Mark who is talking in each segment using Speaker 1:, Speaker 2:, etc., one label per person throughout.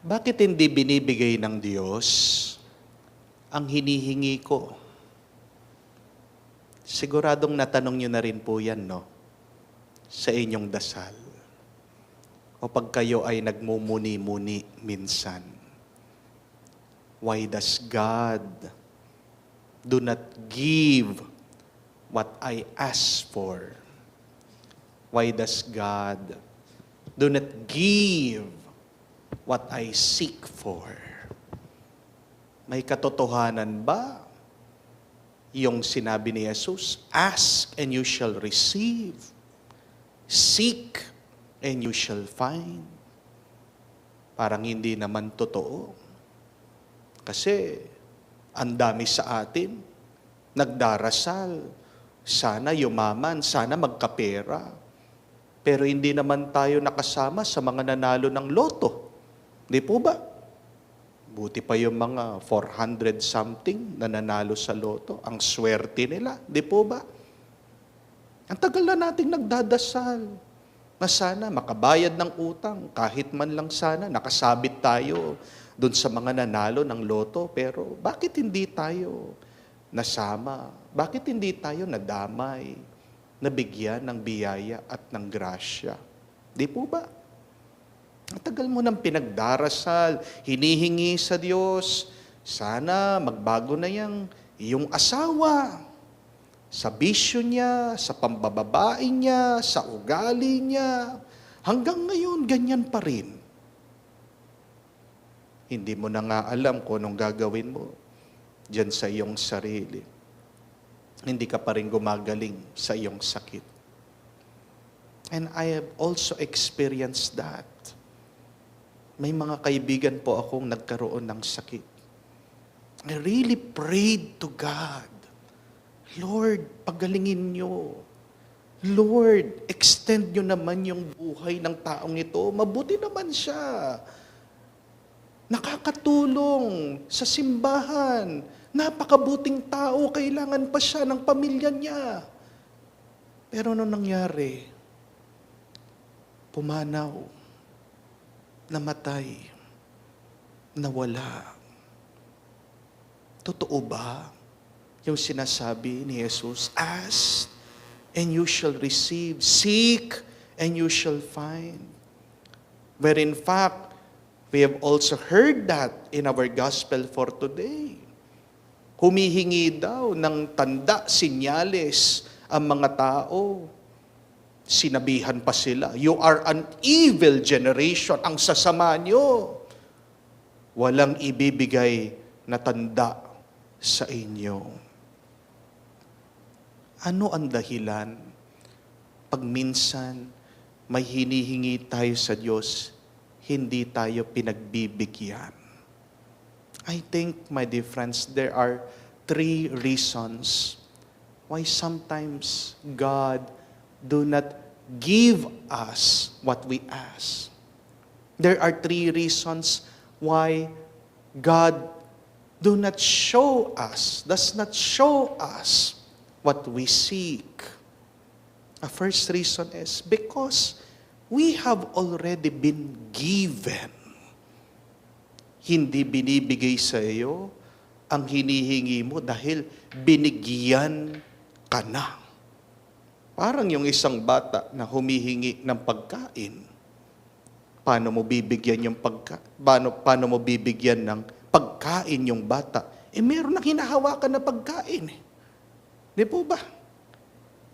Speaker 1: Bakit hindi binibigay ng Diyos ang hinihingi ko? Siguradong natanong nyo na rin po yan, no? Sa inyong dasal. O pag kayo ay nagmumuni-muni minsan. Why does God do not give what I ask for? Why does God do not give what I seek for? May katotohanan ba yung sinabi ni Jesus? Ask and you shall receive. Seek and you shall find. Parang hindi naman totoo. Kasi ang dami sa atin nagdarasal. Sana yumaman, sana magkapera. Pero hindi naman tayo nakasama sa mga nanalo ng loto. Di po ba? Buti pa yung mga 400 something na nanalo sa loto. Ang swerte nila. Di po ba? Ang tagal na nating nagdadasal na sana makabayad ng utang. Kahit man lang sana nakasabit tayo dun sa mga nanalo ng loto. Pero bakit hindi tayo nasama? Bakit hindi tayo nadamay? Nabigyan ng biyaya at ng grasya? Di po ba? Ang tagal mo nang pinagdarasal, hinihingi sa Diyos, sana magbago na yung asawa. Sa bisyo niya, sa pambababae niya, sa ugali niya. Hanggang ngayon, ganyan pa rin. Hindi mo na nga alam kung anong gagawin mo dyan sa iyong sarili. Hindi ka pa rin gumagaling sa iyong sakit. And I have also experienced that. May mga kaibigan po akong nagkaroon ng sakit. I really prayed to God, Lord, pagalingin niyo. Lord, extend niyo naman yung buhay ng taong ito. Mabuti naman siya. Nakakatulong sa simbahan. Napakabuting tao, kailangan pa siya ng pamilya niya. Pero ano nangyari? Pumanaw, namatay, nawala. Totoo ba yung sinasabi ni Jesus? Ask and you shall receive. Seek and you shall find. Where in fact, we have also heard that in our gospel for today. Humihingi daw ng tanda, sinyales ang mga tao. Sinabihan pa sila, you are an evil generation. Ang sasama nyo. Walang ibibigay na tanda sa inyo. Ano ang dahilan pag minsan may hinihingi tayo sa Diyos, hindi tayo pinagbibigyan? I think, my dear friends, there are 3 reasons why sometimes God do not give us what we ask. There are 3 reasons why God does not show us what we seek. The first reason is because we have already been given. Hindi binibigay sa iyo ang hinihingi mo dahil binigyan ka na. Parang yung isang bata na humihingi ng pagkain. Paano mo bibigyan paano mo bibigyan ng pagkain yung bata? Meron nang hinahawakan na pagkain. Di po ba?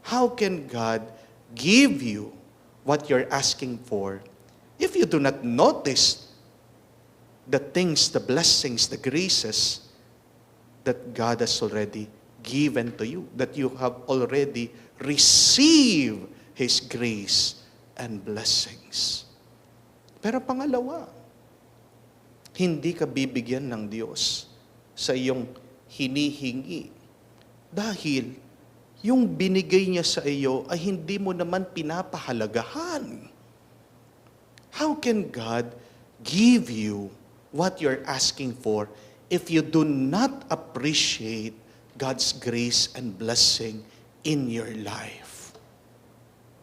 Speaker 1: How can God give you what you're asking for if you do not notice the things, the blessings, the graces that God has already given to you, that you have already received His grace and blessings? Pero pangalawa, hindi ka bibigyan ng Diyos sa iyong hinihingi dahil yung binigay niya sa iyo ay hindi mo naman pinapahalagahan. How can God give you what you're asking for if you do not appreciate God's grace and blessing in your life?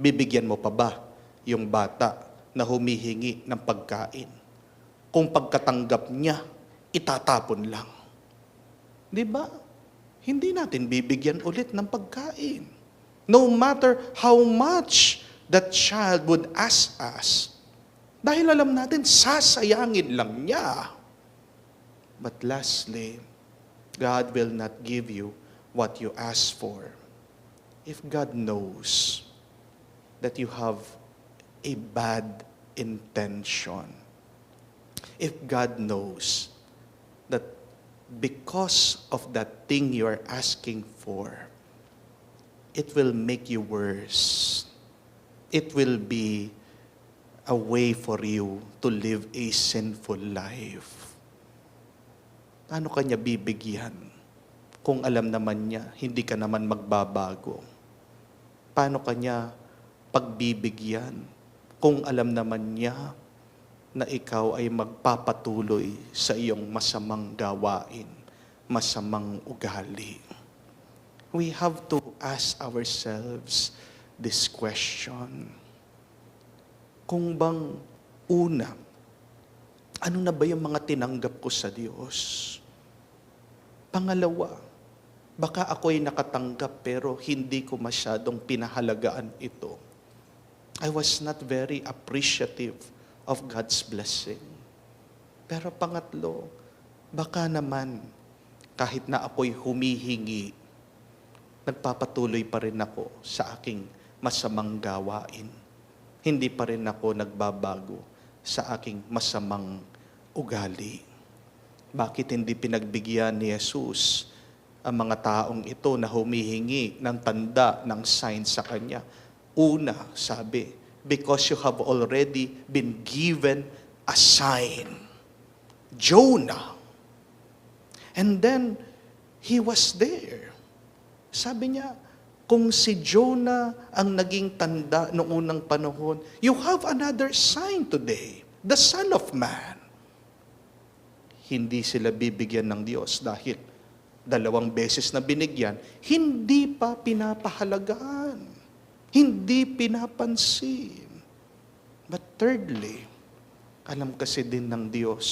Speaker 1: Bibigyan mo pa ba yung bata na humihingi ng pagkain? kung pagkatanggap niya, itatapon lang. Di ba? Hindi natin bibigyan ulit ng pagkain. No matter how much that child would ask us, dahil alam natin, sasayangin lang niya. But lastly, God will not give you what you ask for. If God knows that you have a bad intention, if God knows that because of that thing you are asking for, it will make you worse. It will be a way for you to live a sinful life. Paano kanya bibigyan kung alam naman niya, hindi ka naman magbabago? Paano kanya pagbibigyan kung alam naman niya na ikaw ay magpapatuloy sa iyong masamang gawain, masamang ugali? We have to ask ourselves this question. Kung bang una, ano na ba yung mga tinanggap ko sa Diyos? Pangalawa, baka ako'y nakatanggap pero hindi ko masyadong pinahalagaan ito. I was not very appreciative of God's blessing. Pero pangatlo, baka naman kahit na ako'y humihingi, nagpapatuloy pa rin ako sa aking masamang gawain. Hindi pa rin ako nagbabago sa aking masamang ugali. Bakit hindi pinagbigyan ni Jesus ang mga taong ito na humihingi ng tanda, ng sign sa Kanya? Una, sabi, because you have already been given a sign. Jonah. And then, he was there. Sabi niya, kung si Jonah ang naging tanda noong unang panahon, you have another sign today, the Son of Man. Hindi sila bibigyan ng Diyos dahil 2 beses na binigyan, hindi pa pinapahalagaan, hindi pinapansin. But thirdly, alam kasi din ng Diyos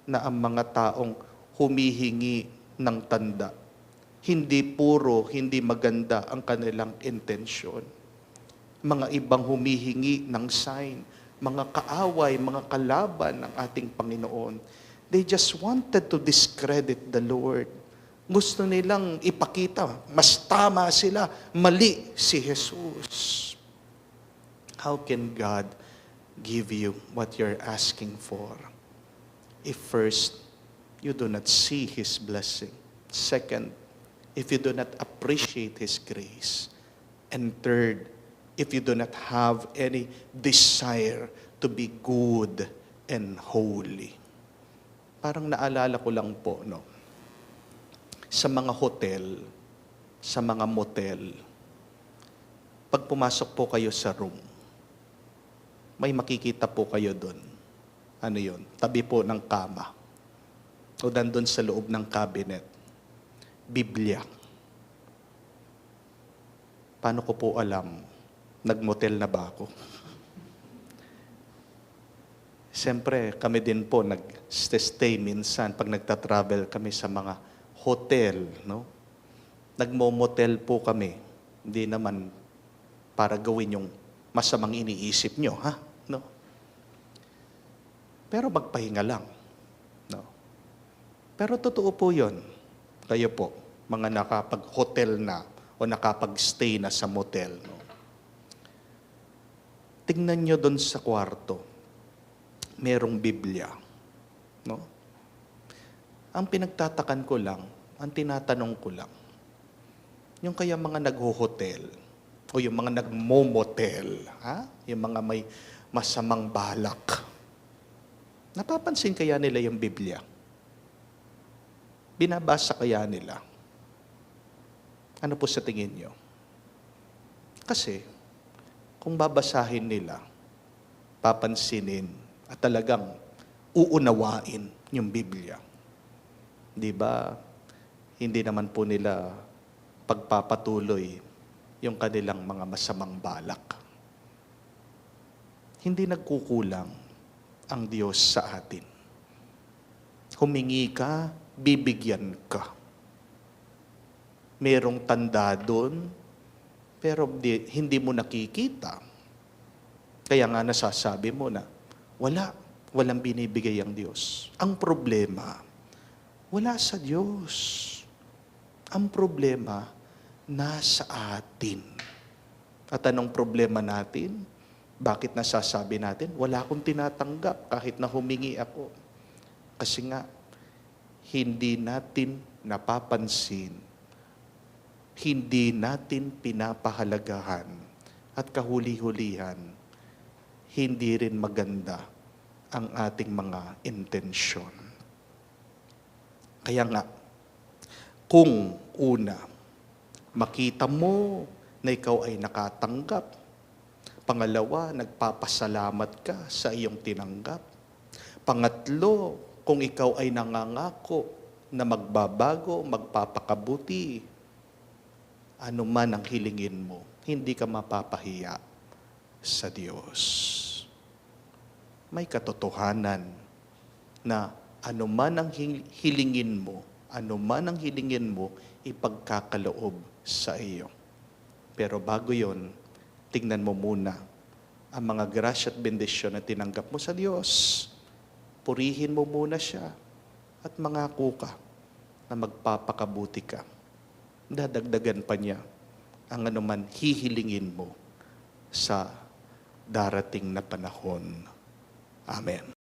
Speaker 1: na ang mga taong humihingi ng tanda, hindi puro, hindi maganda ang kanilang intensyon. Mga ibang humihingi ng sign, mga kaaway, mga kalaban ng ating Panginoon, they just wanted to discredit the Lord. Gusto nilang ipakita, mas tama sila, mali si Jesus. How can God give you what you're asking for? If first, you do not see His blessing. Second, if you do not appreciate His grace. And third, if you do not have any desire to be good and holy. Parang naalala ko lang po, no? Sa mga hotel, sa mga motel, pag pumasok po kayo sa room, may makikita po kayo doon. Ano yun? Tabi po ng kama. O nandun sa loob ng cabinet. Biblia. Paano ko po alam? Nagmotel na ba ako? Siyempre, kami din po nag-stay minsan pag nagta-travel kami sa mga hotel, no? Nagmo-motel po kami. Hindi naman para gawin yung masamang iniisip nyo, ha? No? Pero magpahinga lang, no? Pero totoo po yun. Kayo po, mga nakapag-hotel na o nakapag-stay na sa motel, no? Tingnan nyo doon sa kwarto. Merong Biblia. No? Ang pinagtatakan ko lang, ang tinatanong ko lang, yung kaya mga nagho-hotel, o yung mga nagmo-motel, ha? Yung mga may masamang balak, napapansin kaya nila yung Biblia? Binabasa kaya nila? Ano po sa tingin nyo? Kasi, kung babasahin nila, papansinin, at talagang uunawain yung Biblia. Di ba? Hindi naman po nila pagpapatuloy yung kanilang mga masamang balak. Hindi nagkukulang ang Diyos sa atin. Humingi ka, bibigyan ka. Merong tanda doon, pero hindi mo nakikita. Kaya nga nasasabi mo na, walang binibigay ang Diyos. Ang problema, wala sa Diyos. Ang problema, nasa atin. At anong problema natin? Bakit nasasabi natin, wala akong tinatanggap kahit na humingi ako? Kasi nga, hindi natin napapansin, hindi natin pinapahalagahan, at kahuli-hulihan, hindi rin maganda ang ating mga intensyon. Kaya nga, kung una, makita mo na ikaw ay nakatanggap, pangalawa, nagpapasalamat ka sa iyong tinanggap, pangatlo, kung ikaw ay nangangako na magbabago, magpapakabuti, ano man ang hilingin mo, hindi ka mapapahiya sa Diyos. May katotohanan na ano man ang hilingin mo, ipagkakaloob sa iyo. Pero bago yon, tingnan mo muna ang mga grasya at bendisyon na tinanggap mo sa Diyos. Purihin mo muna siya at mangako ka na magpapakabuti ka. Dadagdagan pa niya ang anuman hihilingin mo sa darating na panahon. Amen.